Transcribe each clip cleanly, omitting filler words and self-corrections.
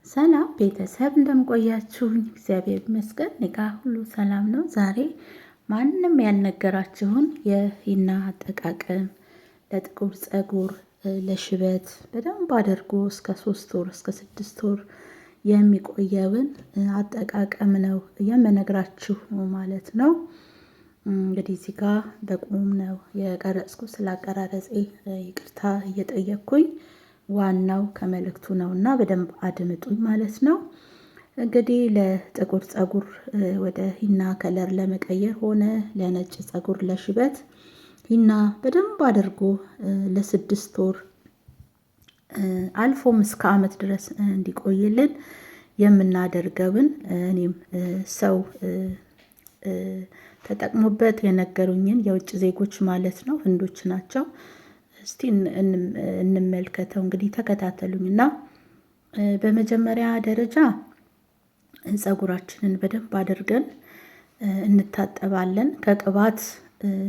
ሰላም ቤተሰብ እንደምቆያችሁኝ፣ እግዚአብሔር ይመስገን እኔ ጋ ሁሉ ሰላም ነው። ዛሬ ማንም ያልነገራችሁን የሂና አጠቃቀም ለጥቁር ፀጉር፣ ለሽበት በደንብ አድርጎ እስከ 3 ወር እስከ 6 ወር የሚቆየውን አጠቃቀም ነው የምነግራችሁ ማለት ነው። እንግዲህ እዚህ ጋር በቁም ነው የቀረጽኩ። ስላቀራረጼ ይቅርታ እየጠየቅኩኝ ዋናው ከመልእክቱ ነውና በደንብ አድምጡኝ ማለት ነው። እንግዲህ ለጥቁር ፀጉር ወደ ሂና ከለር ለመቀየር ሆነ ለነጭ ፀጉር ለሽበት ሂና በደንብ አድርጎ ለ6 ወር አልፎም እስከ ዓመት ድረስ እንዲቆይልን የምናደርገውን እኔም ሰው ተጠቅሞበት የነገሩኝን የውጭ ዜጎች ማለት ነው፣ ህንዶች ናቸው። እስቲ እንመልከተው። እንግዲህ ተከታተሉኝና በመጀመሪያ ደረጃ ፀጉራችንን በደንብ አድርገን እንታጠባለን። ከቅባት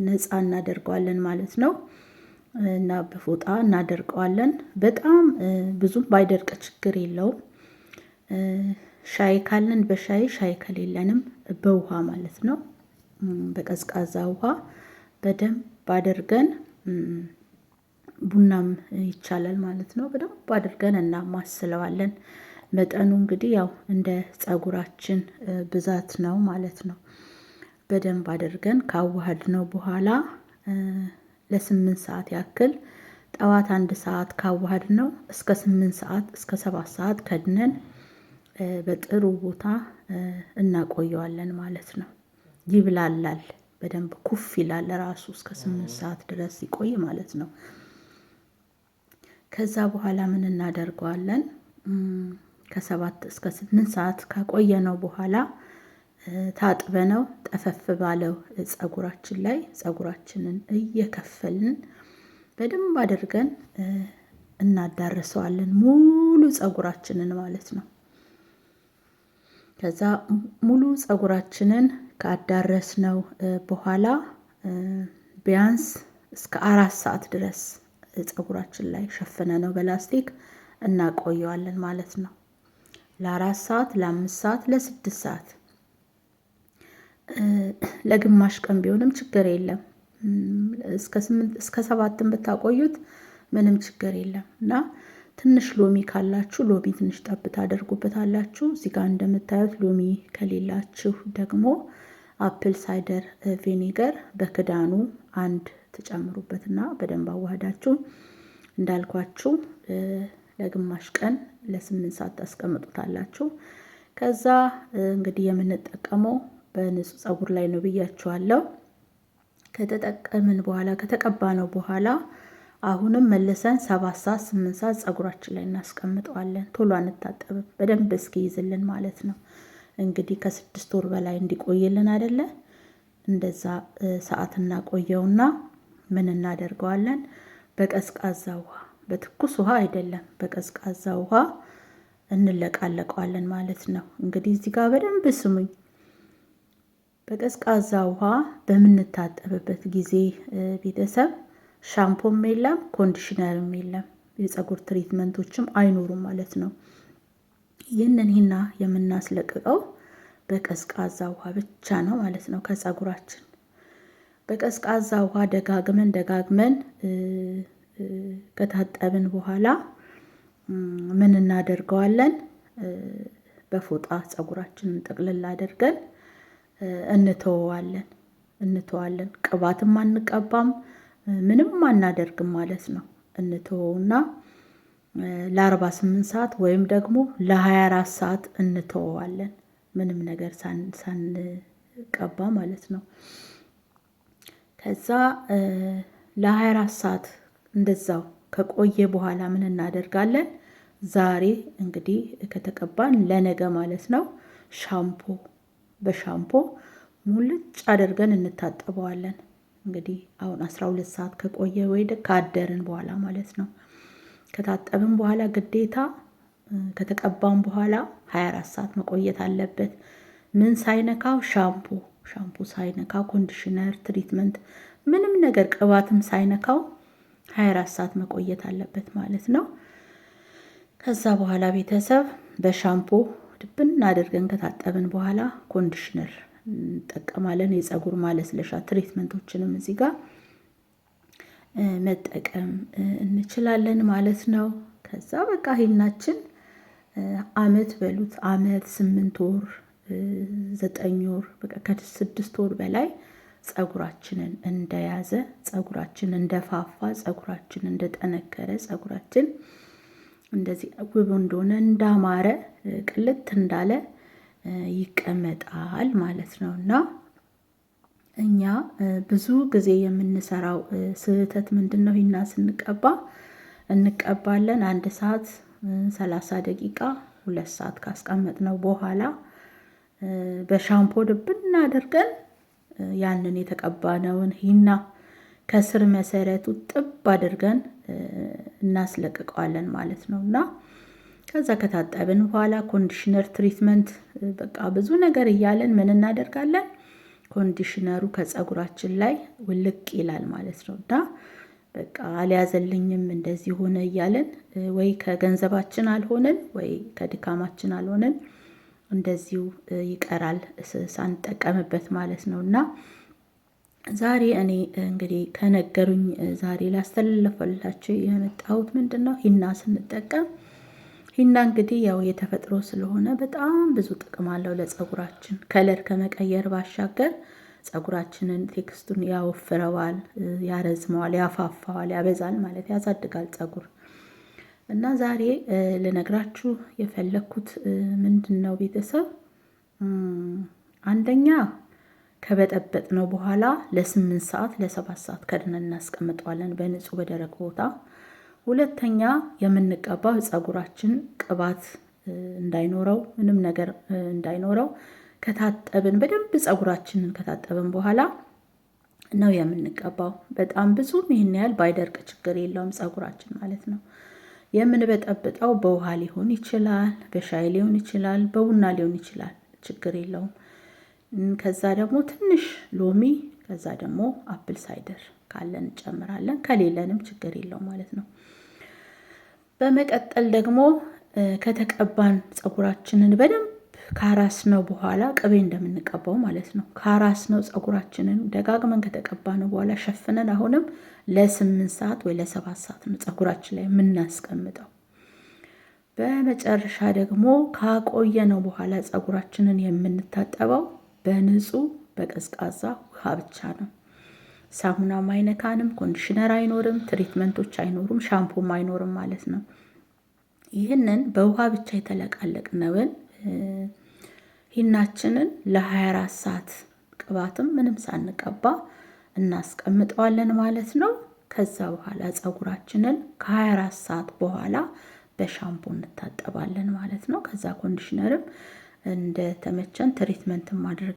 ነፃ እናደርገዋለን ማለት ነው እና በፎጣ እናደርቀዋለን። በጣም ብዙም ባይደርቅ ችግር የለውም። ሻይ ካለን በሻይ፣ ሻይ ከሌለንም በውሃ ማለት ነው፣ በቀዝቃዛ ውሃ በደንብ አድርገን ቡናም ይቻላል ማለት ነው። በደንብ አድርገን እናማስለዋለን። መጠኑ እንግዲህ ያው እንደ ፀጉራችን ብዛት ነው ማለት ነው። በደንብ አድርገን ካዋሃድነው በኋላ ለ8 ሰዓት ያክል ጠዋት 1 ሰዓት ካዋሃድነው እስከ 8 ሰዓት እስከ 7 ሰዓት ከድነን በጥሩ ቦታ እናቆየዋለን ማለት ነው። ይብላላል፣ በደንብ ኩፍ ይላል ራሱ እስከ 8 ሰዓት ድረስ ይቆይ ማለት ነው። ከዛ በኋላ ምን እናደርገዋለን? ከ7 እስከ 8 ሰዓት ካቆየነው በኋላ ታጥበነው ጠፈፍ ባለው ፀጉራችን ላይ ፀጉራችንን እየከፈልን በደንብ አድርገን እናዳርሰዋለን፣ ሙሉ ፀጉራችንን ማለት ነው። ከዛ ሙሉ ፀጉራችንን ካዳረስነው በኋላ ቢያንስ እስከ 4 ሰዓት ድረስ ፀጉራችን ላይ ሸፍነ ነው በላስቲክ እናቆየዋለን ማለት ነው። ለ4 ሰዓት፣ ለ5 ሰዓት፣ ለ6 ሰዓት፣ ለግማሽ ቀን ቢሆንም ችግር የለም። እስከ 8 እስከ 7 ብታቆዩት ምንም ችግር የለም እና ትንሽ ሎሚ ካላችሁ ሎሚ ትንሽ ጠብ ታደርጉበታላችሁ። እዚህ ጋር እንደምታዩት ሎሚ ከሌላችሁ ደግሞ አፕል ሳይደር ቪኒገር በክዳኑ 1 ትጨምሩበትና በደንብ አዋህዳችሁ እንዳልኳችሁ ለግማሽ ቀን ለ8 ሰዓት ታስቀምጡታላችሁ። ከዛ እንግዲህ የምንጠቀመው በንጹህ ፀጉር ላይ ነው ብያችኋለሁ። ከተጠቀምን በኋላ ከተቀባነው በኋላ አሁንም መልሰን 7 ሰዓት 8 ሰዓት ፀጉራችን ላይ እናስቀምጠዋለን። ቶሎ አንታጠብም፣ በደንብ እስኪይዝልን ማለት ነው። እንግዲህ ከ6 ወር በላይ እንዲቆይልን አይደለ? እንደዛ ሰዓት እናቆየውና ምን እናደርገዋለን? በቀዝቃዛ ውሃ፣ በትኩስ ውሃ አይደለም፣ በቀዝቃዛ ውሃ እንለቃለቀዋለን ማለት ነው። እንግዲህ እዚህ ጋር በደንብ ስሙኝ። በቀዝቃዛ ውሃ በምንታጠብበት ጊዜ ቤተሰብ ሻምፖም የለም፣ ኮንዲሽነርም የለም፣ የፀጉር ትሪትመንቶችም አይኖሩም ማለት ነው። ይህንን ሂና የምናስለቅቀው በቀዝቃዛ ውሃ ብቻ ነው ማለት ነው። ከፀጉራችን በቀዝቃዛ ውሃ ደጋግመን ከታጠብን በኋላ ምን እናደርገዋለን? በፎጣ ፀጉራችንን ጠቅልል አድርገን እንተዋለን። ቅባትም አንቀባም፣ ምንም አናደርግም ማለት ነው። እንተወውና ለ48 ሰዓት ወይም ደግሞ ለ24 ሰዓት እንተወዋለን፣ ምንም ነገር ሳንቀባ ማለት ነው። ከዛ ለ24 ሰዓት እንደዛው ከቆየ በኋላ ምን እናደርጋለን? ዛሬ እንግዲህ ከተቀባን ለነገ ማለት ነው በሻምፖ ሙልጭ አድርገን እንታጠበዋለን። እንግዲህ አሁን 12 ሰዓት ከቆየ ወይ ካደርን በኋላ ማለት ነው። ከታጠብን በኋላ ግዴታ ከተቀባን በኋላ 24 ሰዓት መቆየት አለበት። ምን ሳይነካው? ሻምፑ ሳይነካው፣ ኮንዲሽነር ትሪትመንት ምንም ነገር ቅባትም ሳይነካው 24 ሰዓት መቆየት አለበት ማለት ነው። ከዛ በኋላ ቤተሰብ በሻምፖ ድብን አድርገን ከታጠብን በኋላ ኮንዲሽነር እንጠቀማለን። የፀጉር ማለስለሻ ትሪትመንቶችንም እዚህ ጋር መጠቀም እንችላለን ማለት ነው። ከዛ በቃ ሂናችን አመት በሉት አመት 8 ወር 9 ወር በቃ ከ6 ወር በላይ ፀጉራችንን እንደያዘ፣ ፀጉራችን እንደፋፋ፣ ፀጉራችን እንደጠነከረ፣ ፀጉራችን እንደዚህ ውብ እንደሆነ እንዳማረ ቅልት እንዳለ ይቀመጣል ማለት ነው። እና እኛ ብዙ ጊዜ የምንሰራው ስህተት ምንድን ነው? ሂና ስንቀባ እንቀባለን 1 ሰዓት 30 ደቂቃ 2 ሰዓት ካስቀመጥነው በኋላ በሻምፖ ድብን አድርገን ያንን የተቀባነውን ሂና ከስር መሰረቱ ጥብ አድርገን እናስለቅቀዋለን ማለት ነው። እና ከዛ ከታጠብን በኋላ ኮንዲሽነር ትሪትመንት በቃ ብዙ ነገር እያለን ምን እናደርጋለን? ኮንዲሽነሩ ከፀጉራችን ላይ ውልቅ ይላል ማለት ነው። እና በቃ አልያዘልኝም እንደዚህ ሆነ እያለን ወይ ከገንዘባችን አልሆንን ወይ ከድካማችን አልሆንን እንደዚሁ ይቀራል ሳንጠቀምበት ማለት ነው። እና ዛሬ እኔ እንግዲህ ከነገሩኝ ዛሬ ላስተላልፍላችሁ የመጣሁት ምንድን ነው? ሂና ስንጠቀም ሂና እንግዲህ ያው የተፈጥሮ ስለሆነ በጣም ብዙ ጥቅም አለው ለፀጉራችን። ከለር ከመቀየር ባሻገር ፀጉራችንን ቴክስቱን ያወፍረዋል፣ ያረዝመዋል፣ ያፋፋዋል፣ ያበዛል ማለት ያሳድጋል ፀጉር። እና ዛሬ ልነግራችሁ የፈለኩት ምንድን ነው ቤተሰብ፣ አንደኛ ከበጠበጥ ነው በኋላ ለ8 ሰዓት ለ7 ሰዓት ከድነን እናስቀምጠዋለን በንጹህ በደረቅ ቦታ። ሁለተኛ የምንቀባው ፀጉራችን ቅባት እንዳይኖረው ምንም ነገር እንዳይኖረው ከታጠብን በደንብ ፀጉራችንን ከታጠብን በኋላ ነው የምንቀባው። በጣም ብዙም ይሄን ያህል ባይደርቅ ችግር የለውም ፀጉራችን ማለት ነው። የምንበጠብጠው በውሃ ሊሆን ይችላል፣ በሻይ ሊሆን ይችላል፣ በቡና ሊሆን ይችላል፣ ችግር የለውም። ከዛ ደግሞ ትንሽ ሎሚ፣ ከዛ ደግሞ አፕል ሳይደር ካለን እንጨምራለን፣ ከሌለንም ችግር የለውም ማለት ነው። በመቀጠል ደግሞ ከተቀባን ፀጉራችንን በደንብ ካራስነው በኋላ ቅቤ እንደምንቀባው ማለት ነው። ካራስነው ፀጉራችንን ደጋግመን ከተቀባነው በኋላ ሸፍነን አሁንም ለ8 ሰዓት ወይ ለ7 ሰዓት ነው ፀጉራችን ላይ የምናስቀምጠው። በመጨረሻ ደግሞ ካቆየነው በኋላ ፀጉራችንን የምንታጠበው በንጹህ በቀዝቃዛ ውሃ ብቻ ነው። ሳሙናም አይነካንም፣ ኮንዲሽነር አይኖርም፣ ትሪትመንቶች አይኖሩም፣ ሻምፖም አይኖርም ማለት ነው። ይህንን በውሃ ብቻ የተለቃለቅነውን ሂናችንን ለ24 ሰዓት ቅባትም ምንም ሳንቀባ እናስቀምጠዋለን ማለት ነው። ከዛ በኋላ ፀጉራችንን ከ24 ሰዓት በኋላ በሻምፖ እንታጠባለን ማለት ነው። ከዛ ኮንዲሽነርም እንደተመቸን ትሪትመንት ማድረግ